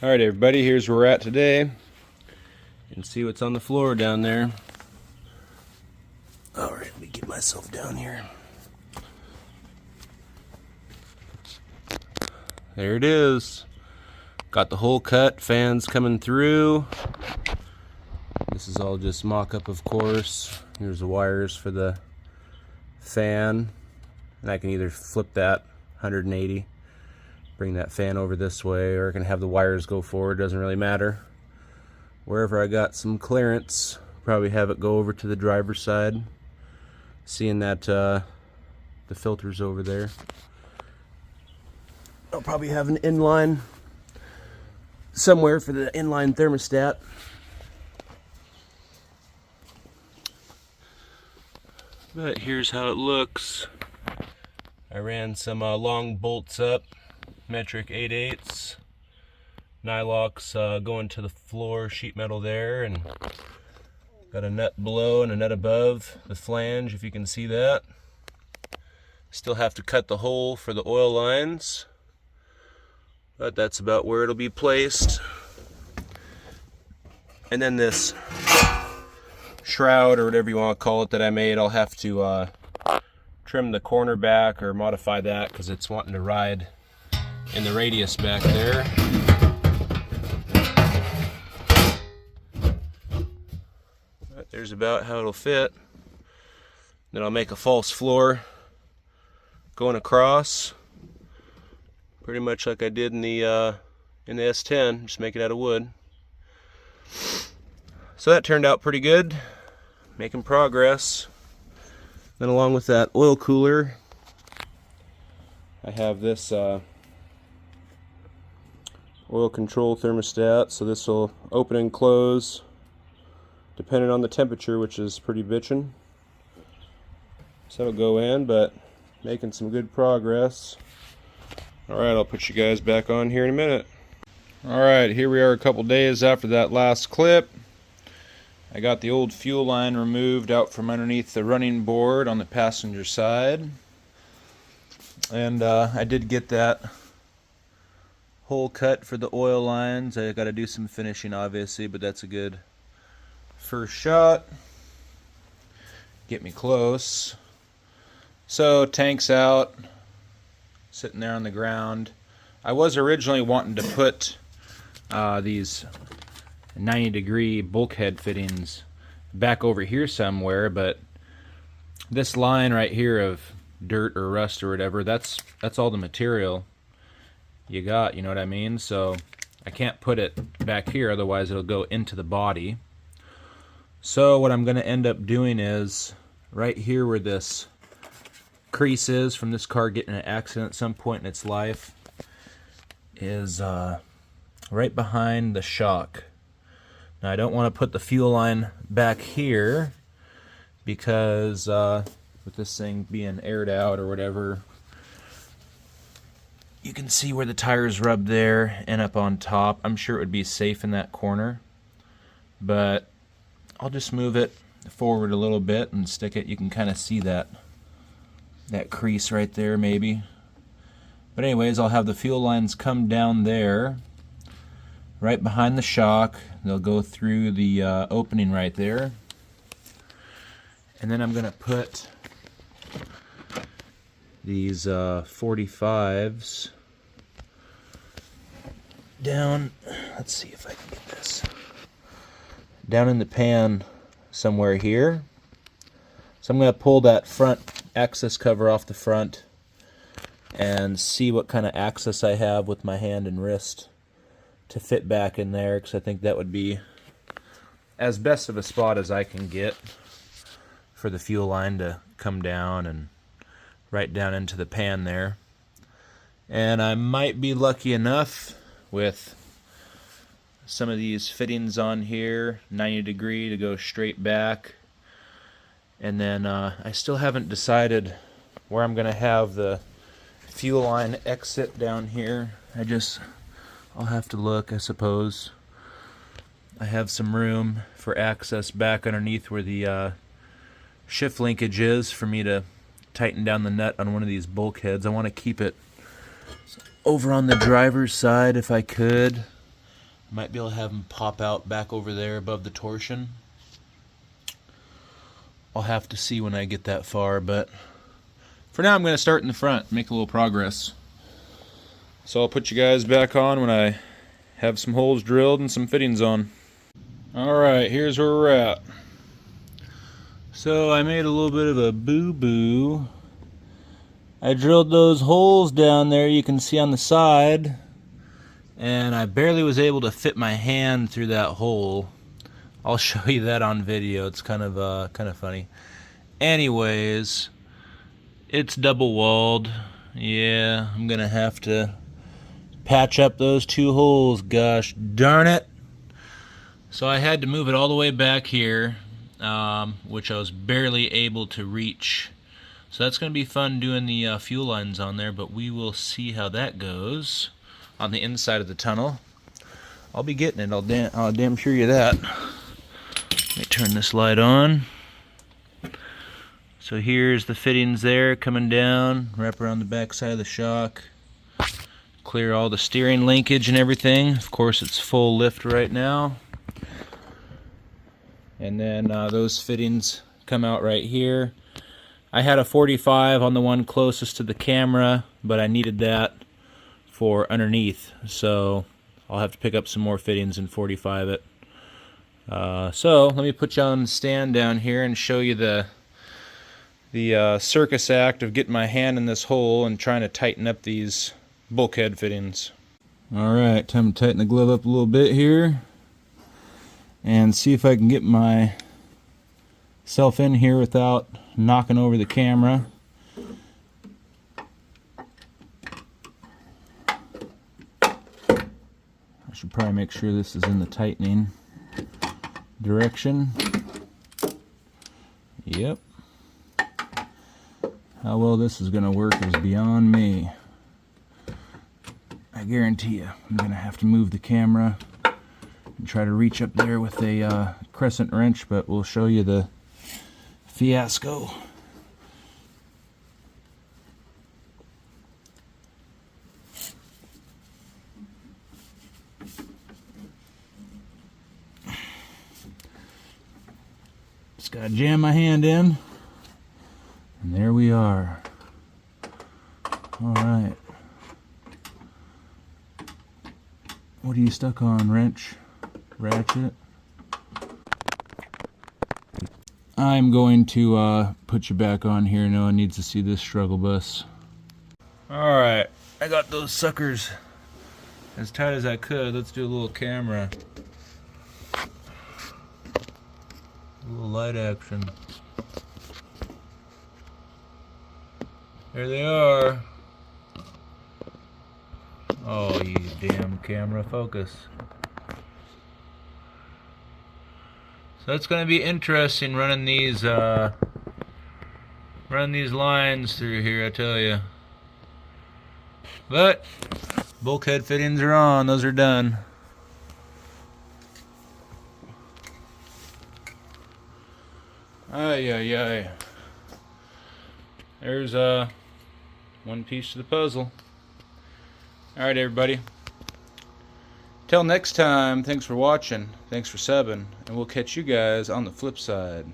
Alright everybody, here's where we're at today. You can see what's on the floor down there. Alright, let me get myself down here. There it is. Got the hole cut, fans coming through. This is all just mock-up, of course. Here's the wires for the fan. And I can either flip that 180, bring that fan over this way, or I can have the wires go forward, doesn't really matter. Wherever I got some clearance, probably have it go over to the driver's side. Seeing that the filter's over there. I'll probably have an inline somewhere for the inline thermostat. But here's how it looks. I ran some long bolts up, metric 8/8, nylocks going to the floor, sheet metal there, and got a nut below and a nut above the flange, if you can see that. Still have to cut the hole for the oil lines, but that's about where it'll be placed. And then this shroud, or whatever you want to call it, that I made, I'll have to trim the corner back or modify that because it's wanting to ride in the radius back there. But there's about how it'll fit. Then I'll make a false floor going across, pretty much like I did in the S10, just make it out of wood. So that turned out pretty good, making progress. Then along with that oil cooler, I have this oil control thermostat, so this will open and close depending on the temperature, which is pretty bitchin'. So it'll go in, but making some good progress. Alright, I'll put you guys back on here in a minute. Alright, here we are a couple days after that last clip. I got the old fuel line removed out from underneath the running board on the passenger side. And I did get that hole cut for the oil lines. I got to do some finishing, obviously, but that's a good first shot. Get me close. So, tank's out, sitting there on the ground. I was originally wanting to put these 90-degree bulkhead fittings back over here somewhere, but this line right here of dirt or rust or whatever, that's all the material you got, you know what I mean? So I can't put it back here, otherwise it'll go into the body. So what I'm going to end up doing is right here where this crease is from this car getting in an accident at some point in its life is right behind the shock. Now I don't want to put the fuel line back here because with this thing being aired out or whatever, you can see where the tires rub there and up on top. I'm sure it would be safe in that corner, but I'll just move it forward a little bit and stick it. You can kind of see that crease right there maybe. But anyways, I'll have the fuel lines come down there right behind the shock. They'll go through the opening right there. And then I'm going to put these 45s down. Let's see if I can get this down in the pan somewhere here. So I'm going to pull that front access cover off the front and see what kind of access I have with my hand and wrist to fit back in there, because I think that would be as best of a spot as I can get for the fuel line to come down and right down into the pan there. And I might be lucky enough with some of these fittings on here, 90-degree to go straight back. And then I still haven't decided where I'm going to have the fuel line exit down here. I'll have to look, I suppose. I have some room for access back underneath where the shift linkage is for me to tighten down the nut on one of these bulkheads. I want to keep it over on the driver's side if I could. Might be able to have them pop out back over there above the torsion. I'll have to see when I get that far, but for now I'm going to start in the front, make a little progress. So I'll put you guys back on when I have some holes drilled and some fittings on. Alright, here's where we're at. So I made a little bit of a boo-boo. I drilled those holes down there you can see on the side, and I barely was able to fit my hand through that hole. I'll show you that on video. It's kind of funny. Anyways, it's double walled. Yeah, I'm gonna have to patch up those 2 holes. Gosh darn it! So I had to move it all the way back here, which I was barely able to reach. So that's gonna be fun doing the fuel lines on there, but we will see how that goes on the inside of the tunnel. I'll be getting it. I'll damn sure you that. Let me turn this light on. So here's the fittings there coming down, wrap around the back side of the shock, clear all the steering linkage and everything. Of course it's full lift right now. And then those fittings come out right here. I had a 45 on the one closest to the camera, but I needed that for underneath, so I'll have to pick up some more fittings and 45 it. So let me put you on the stand down here and show you the circus act of getting my hand in this hole and trying to tighten up these bulkhead fittings. Alright, time to tighten the glove up a little bit here and see if I can get myself in here without knocking over the camera. I should probably make sure this is in the tightening direction. Yep. How well this is going to work is beyond me. I guarantee you I'm going to have to move the camera and try to reach up there with a crescent wrench, but we'll show you the fiasco. Just gotta jam my hand in, and there we are. Alright. What are you stuck on, wrench? Ratchet? I'm going to put you back on here. No one needs to see this struggle bus. Alright, I got those suckers as tight as I could. Let's do a little camera. A little light action. There they are. Oh, you damn camera, focus. So it's going to be interesting running these lines through here, I tell you. But bulkhead fittings are on; those are done. Ay ay ay. There's one piece to the puzzle. All right, everybody. Till next time, thanks for watching, thanks for subbing, and we'll catch you guys on the flip side.